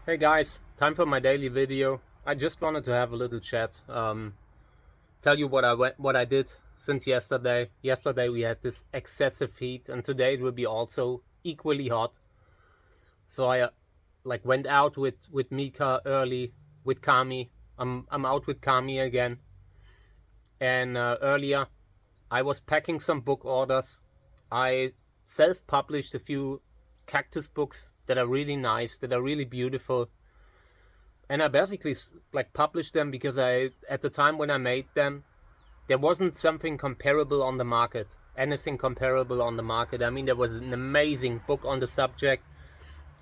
Hey guys, time for my daily video. I just wanted to have a little chat. Tell you what I did since yesterday. Yesterday we had this excessive heat, and today it will be also equally hot. So I went out with Mika early with Kami. I'm out with Kami again, and earlier I was packing some book orders. I self-published a few Cactus books that are really nice, that are really beautiful. And I basically published them because at the time when I made them, there wasn't something comparable on the market, anything comparable on the market. I mean, there was an amazing book on the subject,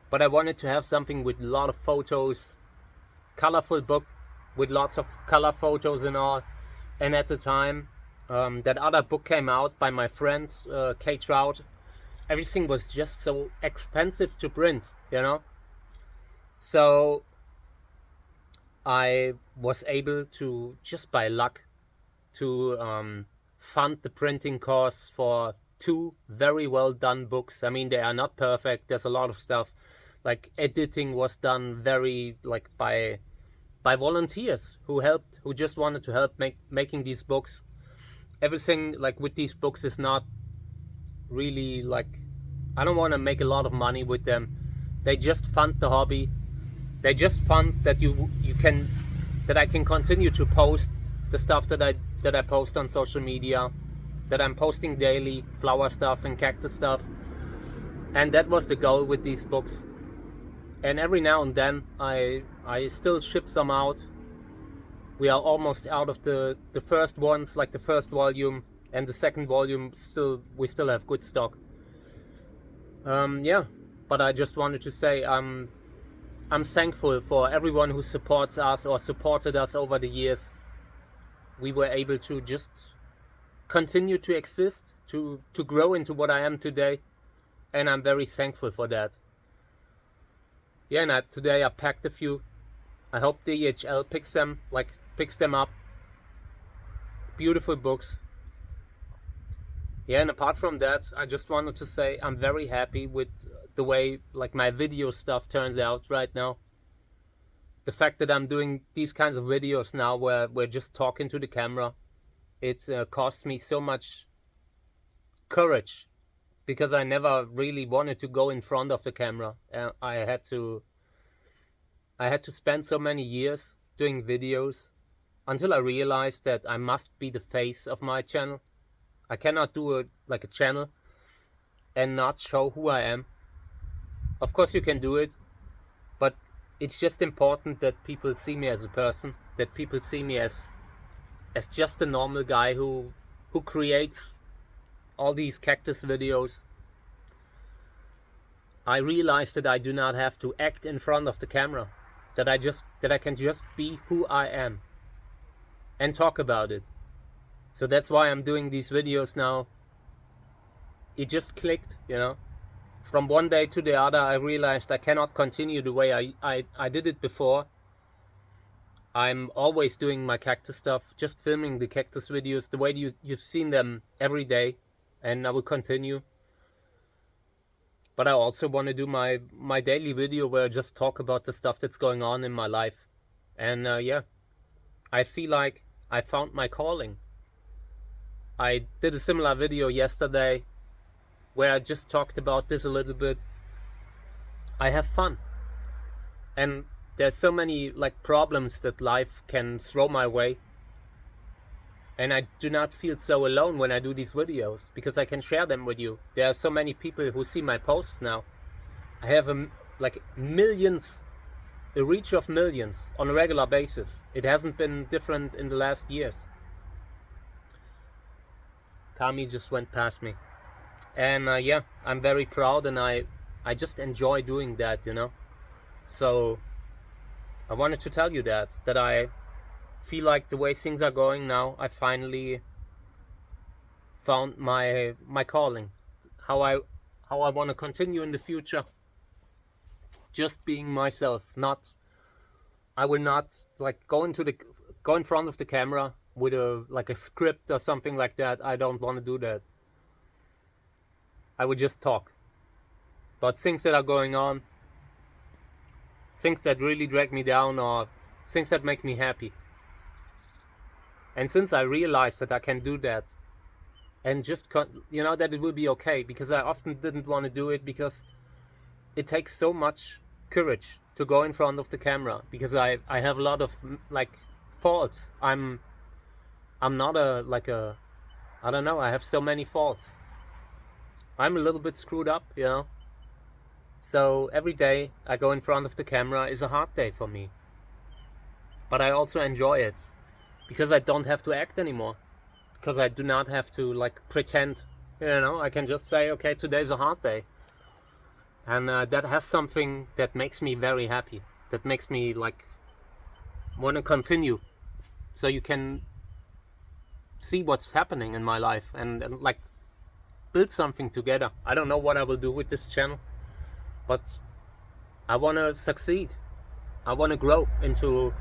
but I wanted to have something with a lot of photos, colorful book with lots of color photos and all. And at the time, that other book came out by my friend Kate Trout. Everything was just so expensive to print, you know. So I was able to, just by luck, to fund the printing costs for two very well done books. I mean, they are not perfect. There's a lot of stuff, like editing was done very by volunteers who just wanted to help making these books. Everything with these books is not really I don't want to make a lot of money with them. They just fund the hobby. They just fund that I can continue to post the stuff that I post on social media, that I'm posting daily, flower stuff and cactus stuff. And that was the goal with these books. And every now and then I still ship some out. We are almost out of the first ones, like the first volume, and the second volume we still have good stock. Yeah, but I just wanted to say I'm thankful for everyone who supports us or supported us over the years. We were able to just continue to exist, to grow into what I am today, and I'm very thankful for that. Yeah, and today I packed a few. I hope DHL picks them up. Beautiful books. Yeah, and apart from that, I just wanted to say I'm very happy with the way my video stuff turns out right now. The fact that I'm doing these kinds of videos now where we're just talking to the camera, it cost me so much courage because I never really wanted to go in front of the camera. I had to spend so many years doing videos until I realized that I must be the face of my channel. I cannot do a channel and not show who I am. Of course you can do it, but it's just important that people see me as a person, that people see me as just a normal guy who creates all these cactus videos. I realized that I do not have to act in front of the camera, that I can just be who I am and talk about it. So that's why I'm doing these videos now. It just clicked, you know. From one day to the other, I realized I cannot continue the way I did it before. I'm always doing my cactus stuff, just filming the cactus videos the way you've seen them every day, and I will continue. But I also want to do my daily video where I just talk about the stuff that's going on in my life. And yeah, I feel like I found my calling. I did a similar video yesterday where I just talked about this a little bit. I have fun. And there's so many problems that life can throw my way. And I do not feel so alone when I do these videos because I can share them with you. There are so many people who see my posts now. I have millions, a reach of millions on a regular basis. It hasn't been different in the last years. Kami just went past me. And yeah, I'm very proud, and I just enjoy doing that, you know. So I wanted to tell you that I feel like the way things are going now, I finally found my calling. How I want to continue in the future. Just being myself. I will not go in front of the camera with a script or something like that. I don't want to do that. I would just talk about things that are going on, things that really drag me down, or things that make me happy. And since I realized that I can do that, and just that it will be okay, because I often didn't want to do it, because it takes so much courage to go in front of the camera, because I have a lot of like faults. I'm not I don't know, I have so many faults. I'm a little bit screwed up, so every day I go in front of the camera is a hard day for me, but I also enjoy it, because I don't have to act anymore, because I do not have to like pretend. I can just say, okay, today's a hard day, and that has something that makes me very happy, that makes me like want to continue, so you can see what's happening in my life, and like build something together. I don't know what I will do with this channel, but I want to succeed. I want to grow into,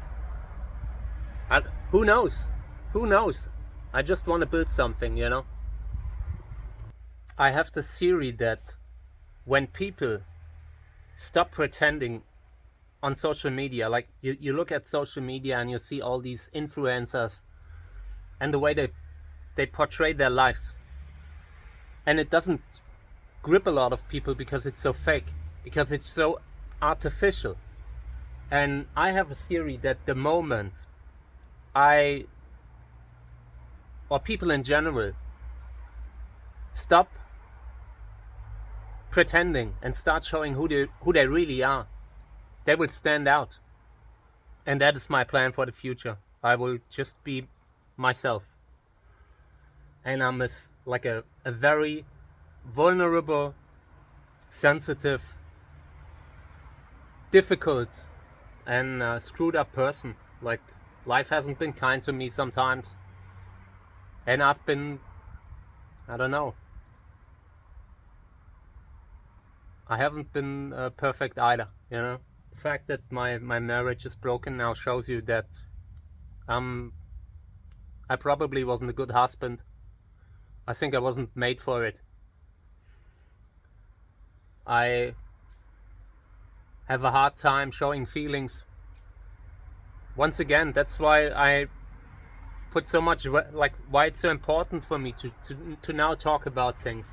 who knows? Who knows? I just want to build something, I have the theory that when people stop pretending on social media, like you look at social media and you see all these influencers and the way they portray their lives, and it doesn't grip a lot of people because it's so fake, because it's so artificial. And I have a theory that the moment or people in general, stop pretending and start showing who they really are, they will stand out. And that is my plan for the future. I will just be myself. And I'm like a very vulnerable, sensitive, difficult, and screwed up person. Like, life hasn't been kind to me sometimes, and I've been, I don't know, I haven't been perfect either. The fact that my marriage is broken now shows you that I probably wasn't a good husband. I think I wasn't made for it. I have a hard time showing feelings. Once again, that's why I put so much, like, why it's so important for me to now talk about things,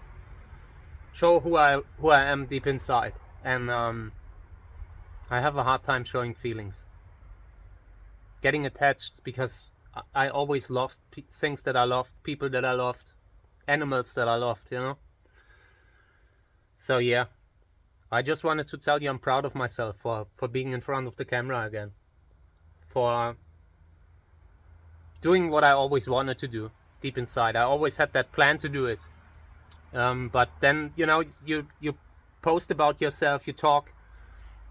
show who I am deep inside. And I have a hard time showing feelings, getting attached, because I always lost things that I loved, people that I loved, animals that I loved, So yeah, I just wanted to tell you I'm proud of myself for being in front of the camera again, for doing what I always wanted to do deep inside. I always had that plan to do it. But then, you post about yourself, you talk,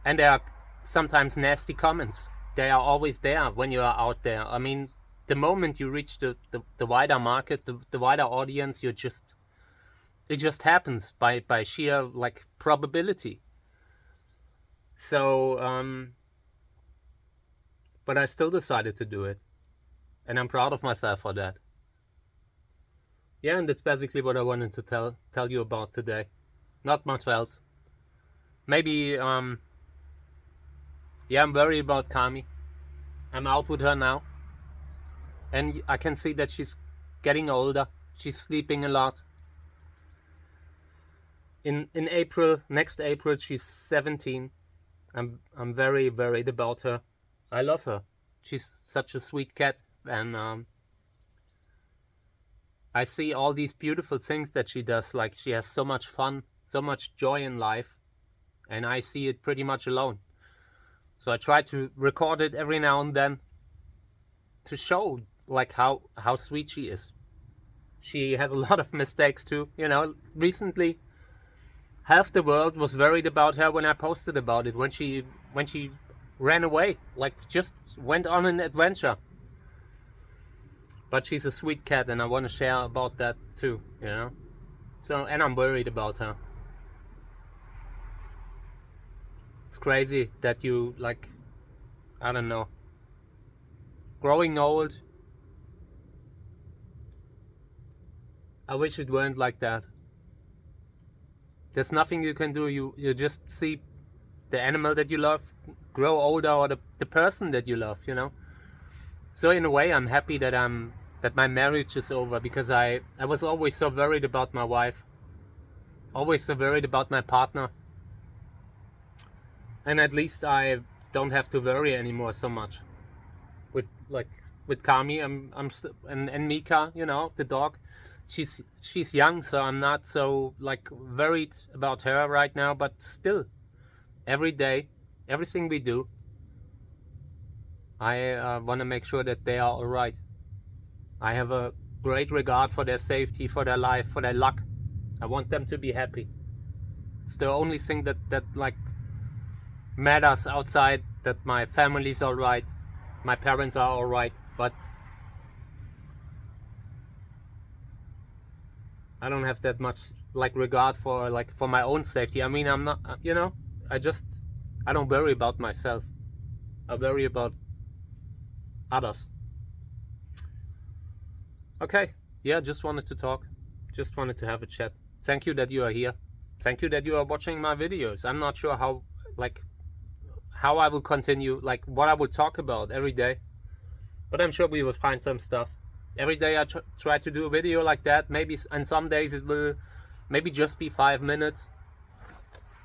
and there are sometimes nasty comments. They are always there when you are out there. I mean, the moment you reach the wider market, the wider audience, it just happens by sheer like probability. So, but I still decided to do it, and I'm proud of myself for that. Yeah, and that's basically what I wanted to tell you about today. Not much else. Maybe, yeah, I'm worried about Kami. I'm out with her now, and I can see that she's getting older. She's sleeping a lot. In April, next April, she's 17. I'm very worried about her. I love her. She's such a sweet cat, and I see all these beautiful things that she does. Like, she has so much fun, so much joy in life, and I see it pretty much alone. So I try to record it every now and then to show like how sweet she is. She has a lot of mistakes too. Recently, half the world was worried about her when I posted about it, when she ran away, like just went on an adventure. But she's a sweet cat, and I want to share about that too, So, and I'm worried about her. It's crazy that you, like, I don't know, growing old. I wish it weren't like that. There's nothing you can do. You just see the animal that you love grow older, or the person that you love, you know. So in a way, I'm happy that my marriage is over, because I was always so worried about my wife, always so worried about my partner, and at least I don't have to worry anymore so much with Kami. And Mika, you know, the dog. She's young, so I'm not so like worried about her right now. But still, every day, everything we do, I want to make sure that they are all right. I have a great regard for their safety, for their life, for their luck. I want them to be happy. It's the only thing that like matters outside that my family's all right, my parents are all right, but I don't have that much like regard for my own safety. I mean, I'm not, you know, I don't worry about myself. I worry about others. Okay, yeah, just wanted to talk. Just wanted to have a chat. Thank you that you are here. Thank you that you are watching my videos. I'm not sure how I will continue, like what I will talk about every day. But I'm sure we will find some stuff. Every day I try to do a video like that. Maybe, and some days it will maybe just be 5 minutes.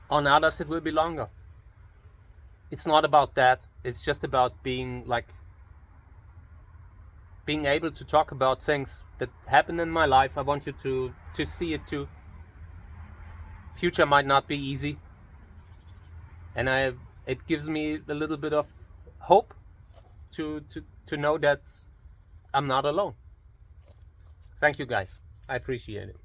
On others it will be longer. It's not about that. It's just about being able to talk about things that happen in my life. I want you to see it too. Future might not be easy. And it gives me a little bit of hope to know that I'm not alone. Thank you guys. I appreciate it.